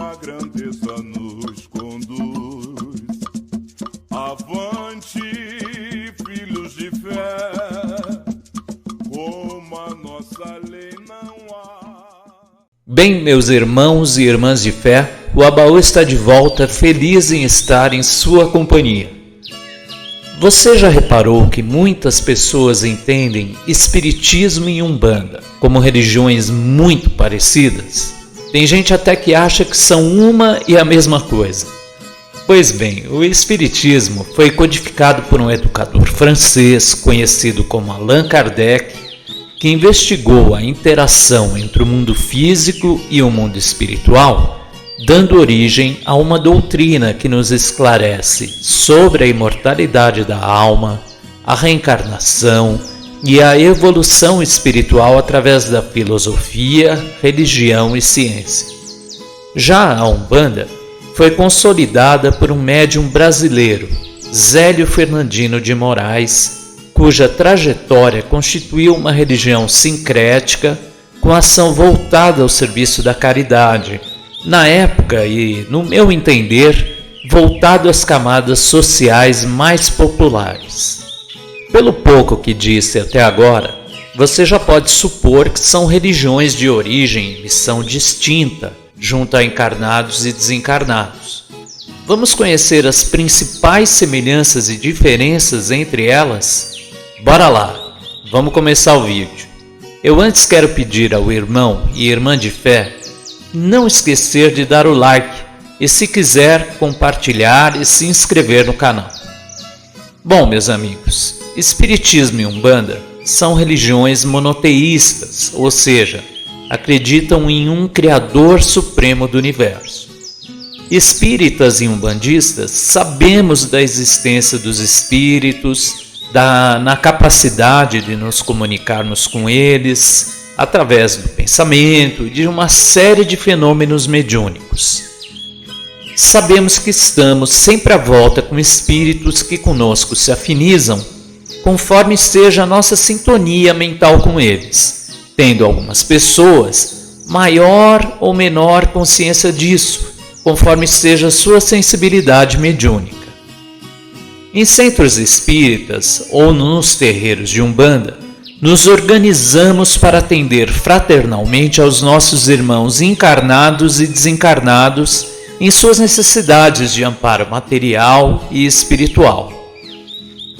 a grandeza nos conduz. Avante, filhos de fé, como a nossa lei não há. Bem, meus irmãos e irmãs de fé, o Abaú está de volta, feliz em estar em sua companhia. Você já reparou que muitas pessoas entendem Espiritismo e Umbanda como religiões muito parecidas? Tem gente até que acha que são uma e a mesma coisa. Pois bem, o Espiritismo foi codificado por um educador francês conhecido como Allan Kardec, que investigou a interação entre o mundo físico e o mundo espiritual, dando origem a uma doutrina que nos esclarece sobre a imortalidade da alma, a reencarnação e a evolução espiritual através da filosofia, religião e ciência. Já a Umbanda foi consolidada por um médium brasileiro, Zélio Fernandino de Moraes, cuja trajetória constituiu uma religião sincrética com ação voltada ao serviço da caridade, na época e, no meu entender, voltado às camadas sociais mais populares. Pelo pouco que disse até agora, você já pode supor que são religiões de origem e missão distinta, junto a encarnados e desencarnados. Vamos conhecer as principais semelhanças e diferenças entre elas? Bora lá, vamos começar o vídeo. Eu antes quero pedir ao irmão e irmã de fé não esquecer de dar o like e, se quiser, compartilhar e se inscrever no canal. Bom, meus amigos, Espiritismo e Umbanda são religiões monoteístas, ou seja, acreditam em um Criador Supremo do Universo. Espíritas e umbandistas sabemos da existência dos espíritos, na capacidade de nos comunicarmos com eles, através do pensamento e de uma série de fenômenos mediúnicos. Sabemos que estamos sempre à volta com espíritos que conosco se afinizam, conforme seja a nossa sintonia mental com eles, tendo algumas pessoas maior ou menor consciência disso, conforme seja a sua sensibilidade mediúnica. Em centros espíritas ou nos terreiros de Umbanda, nos organizamos para atender fraternalmente aos nossos irmãos encarnados e desencarnados em suas necessidades de amparo material e espiritual.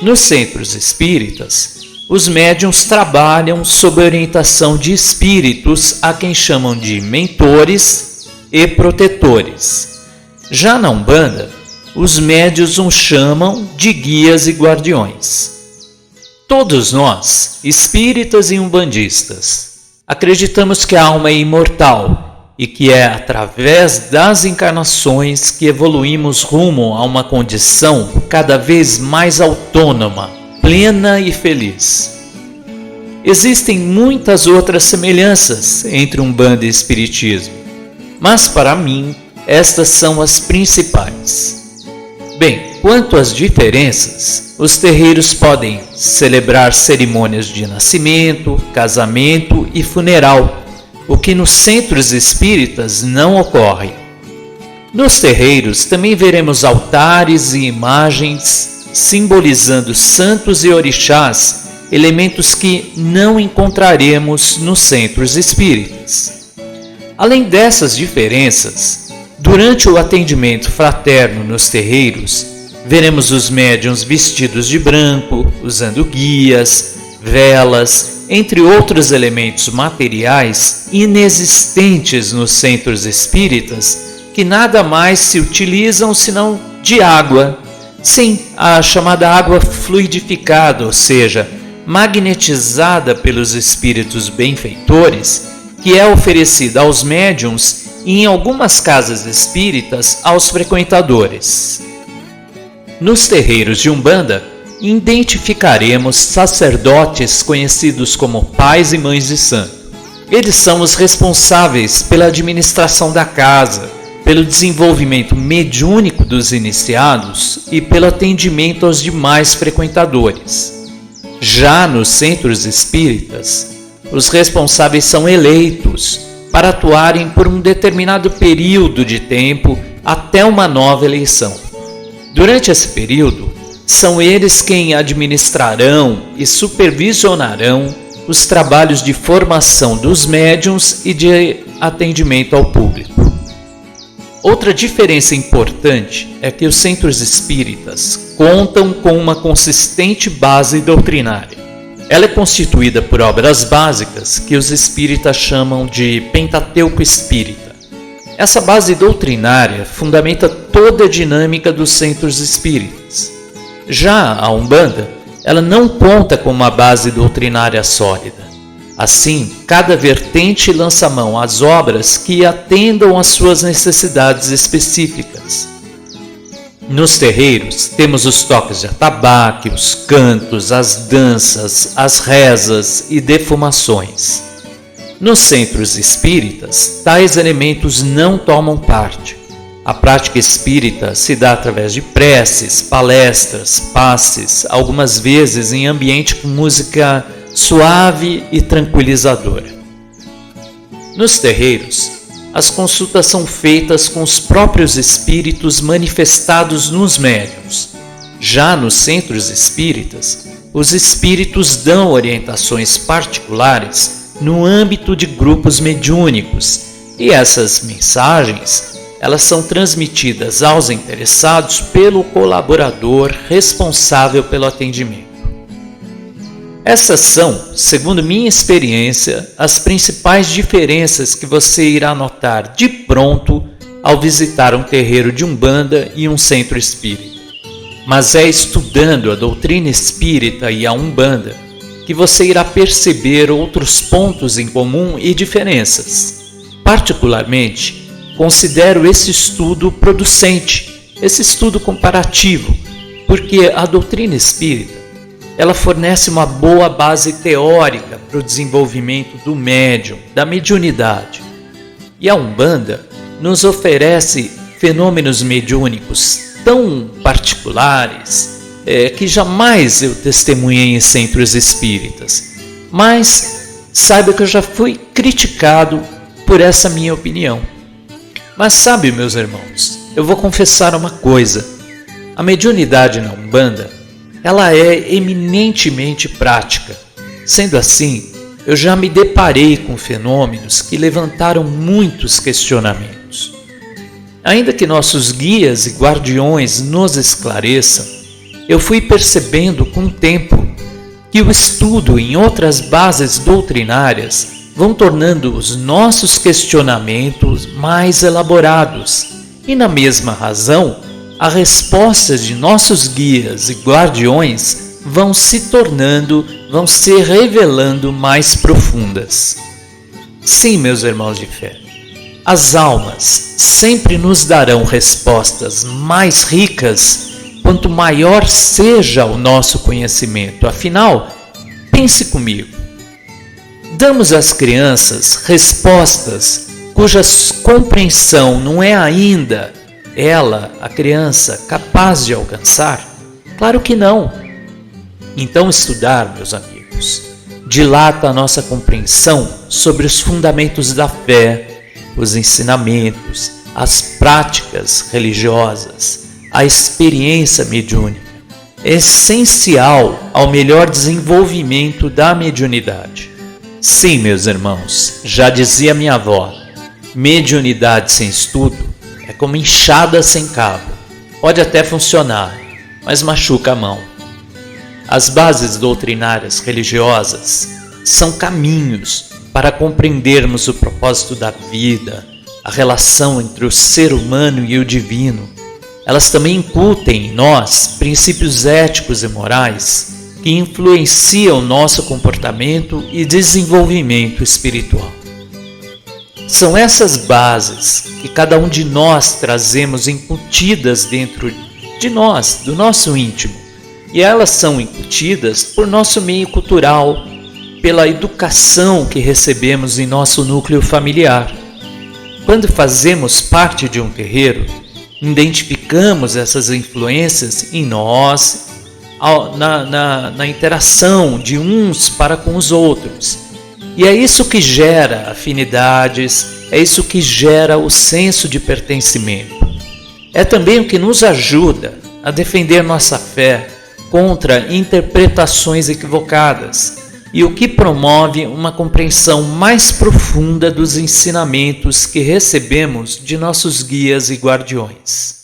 Nos centros espíritas, os médiuns trabalham sob orientação de espíritos a quem chamam de mentores e protetores. Já na Umbanda, os médiuns os chamam de guias e guardiões. Todos nós, espíritas e umbandistas, acreditamos que a alma é imortal e que é através das encarnações que evoluímos rumo a uma condição cada vez mais autônoma, plena e feliz. Existem muitas outras semelhanças entre Umbanda e Espiritismo, mas para mim estas são as principais. Bem, quanto às diferenças, os terreiros podem celebrar cerimônias de nascimento, casamento e funeral, o que nos centros espíritas não ocorre. Nos terreiros também veremos altares e imagens simbolizando santos e orixás, elementos que não encontraremos nos centros espíritas. Além dessas diferenças, durante o atendimento fraterno nos terreiros, veremos os médiuns vestidos de branco, usando guias, velas, entre outros elementos materiais inexistentes nos centros espíritas, que nada mais se utilizam senão de água. Sim, a chamada água fluidificada, ou seja, magnetizada pelos espíritos benfeitores, que é oferecida aos médiuns e em algumas casas espíritas aos frequentadores. Nos terreiros de Umbanda, identificaremos sacerdotes conhecidos como pais e mães de santo. Eles são os responsáveis pela administração da casa, pelo desenvolvimento mediúnico dos iniciados e pelo atendimento aos demais frequentadores. Já nos centros espíritas, os responsáveis são eleitos, para atuarem por um determinado período de tempo até uma nova eleição. Durante esse período, são eles quem administrarão e supervisionarão os trabalhos de formação dos médiuns e de atendimento ao público. Outra diferença importante é que os centros espíritas contam com uma consistente base doutrinária. Ela é constituída por obras básicas que os espíritas chamam de Pentateuco Espírita. Essa base doutrinária fundamenta toda a dinâmica dos centros espíritas. Já a Umbanda, ela não conta com uma base doutrinária sólida. Assim, cada vertente lança mão às obras que atendam às suas necessidades específicas. Nos terreiros, temos os toques de atabaque, os cantos, as danças, as rezas e defumações. Nos centros espíritas, tais elementos não tomam parte. A prática espírita se dá através de preces, palestras, passes, algumas vezes em ambiente com música suave e tranquilizadora. Nos terreiros, as consultas são feitas com os próprios espíritos manifestados nos médiuns. Já nos centros espíritas, os espíritos dão orientações particulares no âmbito de grupos mediúnicos, e essas mensagens, elas são transmitidas aos interessados pelo colaborador responsável pelo atendimento. Essas são, segundo minha experiência, as principais diferenças que você irá notar de pronto ao visitar um terreiro de Umbanda e um centro espírita. Mas é estudando a doutrina espírita e a Umbanda que você irá perceber outros pontos em comum e diferenças. Particularmente, considero esse estudo producente, esse estudo comparativo, porque a doutrina espírita ela fornece uma boa base teórica para o desenvolvimento do médium, da mediunidade. E a Umbanda nos oferece fenômenos mediúnicos tão particulares que jamais eu testemunhei em centros espíritas. Mas saiba que eu já fui criticado por essa minha opinião. Mas sabe, meus irmãos, eu vou confessar uma coisa. A mediunidade na Umbanda ela é eminentemente prática. Sendo assim, eu já me deparei com fenômenos que levantaram muitos questionamentos. Ainda que nossos guias e guardiões nos esclareçam, eu fui percebendo com o tempo que o estudo em outras bases doutrinárias vão tornando os nossos questionamentos mais elaborados e, na mesma razão, as respostas de nossos guias e guardiões vão se revelando mais profundas. Sim, meus irmãos de fé, as almas sempre nos darão respostas mais ricas quanto maior seja o nosso conhecimento. Afinal, pense comigo, damos às crianças respostas cuja compreensão não é ainda ela, a criança, capaz de alcançar? Claro que não. Então estudar, meus amigos, dilata a nossa compreensão sobre os fundamentos da fé, os ensinamentos, as práticas religiosas, a experiência mediúnica. É essencial ao melhor desenvolvimento da mediunidade. Sim, meus irmãos, já dizia minha avó, mediunidade sem estudo é como enxada sem cabo. Pode até funcionar, mas machuca a mão. As bases doutrinárias religiosas são caminhos para compreendermos o propósito da vida, a relação entre o ser humano e o divino. Elas também incutem em nós princípios éticos e morais que influenciam nosso comportamento e desenvolvimento espiritual. São essas bases que cada um de nós trazemos incutidas dentro de nós, do nosso íntimo. E elas são incutidas por nosso meio cultural, pela educação que recebemos em nosso núcleo familiar. Quando fazemos parte de um terreiro, identificamos essas influências em nós, na interação de uns para com os outros. E é isso que gera afinidades, é isso que gera o senso de pertencimento. É também o que nos ajuda a defender nossa fé contra interpretações equivocadas e o que promove uma compreensão mais profunda dos ensinamentos que recebemos de nossos guias e guardiões.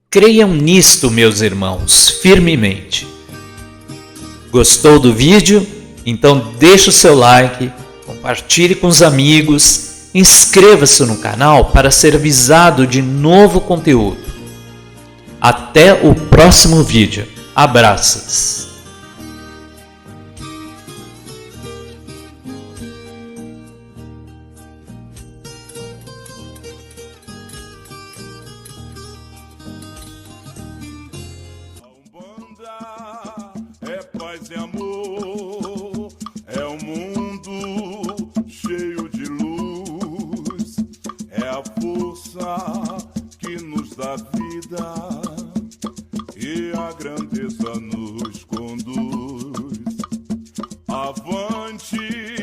Creiam nisto, meus irmãos, firmemente. Gostou do vídeo? Então deixe o seu like, compartilhe com os amigos, inscreva-se no canal para ser avisado de novo conteúdo. Até o próximo vídeo. Abraços! É paz e amor, é um mundo cheio de luz, é a força que nos dá vida e a grandeza nos conduz. Avante!